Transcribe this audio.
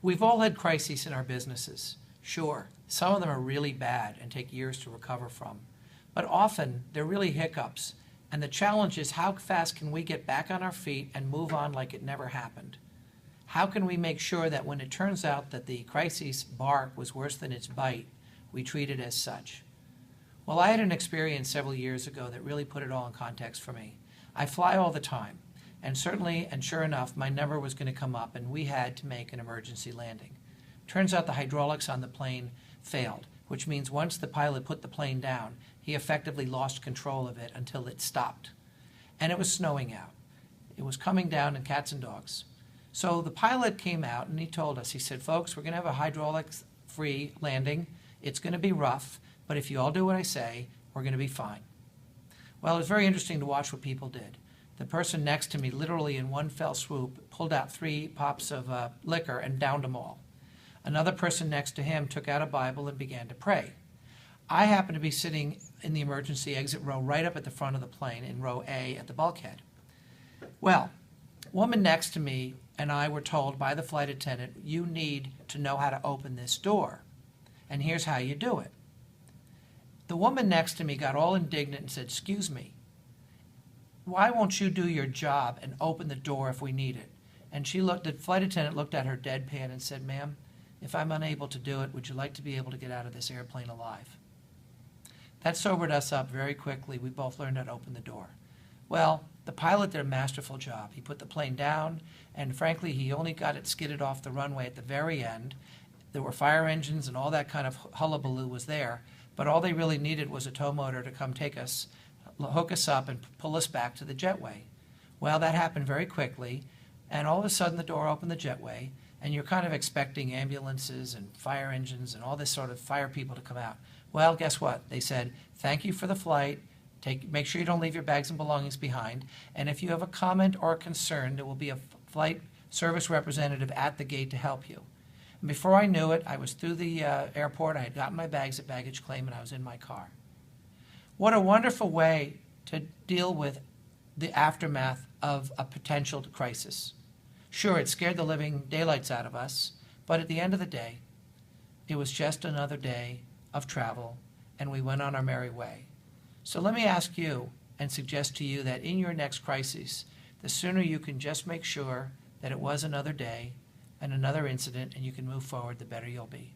We've all had crises in our businesses. Sure, some of them are really bad and take years to recover from. But often, they're really hiccups. And the challenge is, how fast can we get back on our feet and move on like it never happened? How can we make sure that when it turns out that the crisis bark was worse than its bite, we treat it as such? Well, I had an experience several years ago that really put it all in context for me. I fly all the time, and certainly, and sure enough, my number was going to come up, and we had to make an emergency landing. Turns out the hydraulics on the plane failed, which means once the pilot put the plane down, he effectively lost control of it until it stopped. And it was snowing out. It was coming down in cats and dogs. So the pilot came out and he told us, he said, folks, we're going to have a hydraulics-free landing. It's going to be rough, but if you all do what I say, we're going to be fine. Well, it was very interesting to watch what people did. The person next to me literally in one fell swoop pulled out 3 pops of liquor and downed them all. Another person next to him took out a Bible and began to pray. I happened to be sitting in the emergency exit row right up at the front of the plane in row A at the bulkhead. Well, a woman next to me and I were told by the flight attendant, you need to know how to open this door, and here's how you do it. The woman next to me got all indignant and said, excuse me, why won't you do your job and open the door if we need it? And the flight attendant looked at her deadpan and said, ma'am, if I'm unable to do it, would you like to be able to get out of this airplane alive? That sobered us up very quickly. We both learned how to open the door. Well, the pilot did a masterful job. He put the plane down, and frankly, he only got it skidded off the runway at the very end. There were fire engines and all that kind of hullabaloo was there, but all they really needed was a tow motor to come take us, hook us up, and pull us back to the jetway. Well, that happened very quickly, and all of a sudden the door opened the jetway, and you're kind of expecting ambulances and fire engines and all this sort of fire people to come out. Well, guess what? They said, thank you for the flight. Make sure you don't leave your bags and belongings behind. And if you have a comment or a concern, there will be a flight service representative at the gate to help you. And before I knew it, I was through the airport. I had gotten my bags at baggage claim, and I was in my car. What a wonderful way to deal with the aftermath of a potential crisis. Sure, it scared the living daylights out of us, but at the end of the day, it was just another day of travel, and we went on our merry way. So let me ask you and suggest to you that in your next crisis, the sooner you can just make sure that it was another day and another incident and you can move forward, the better you'll be.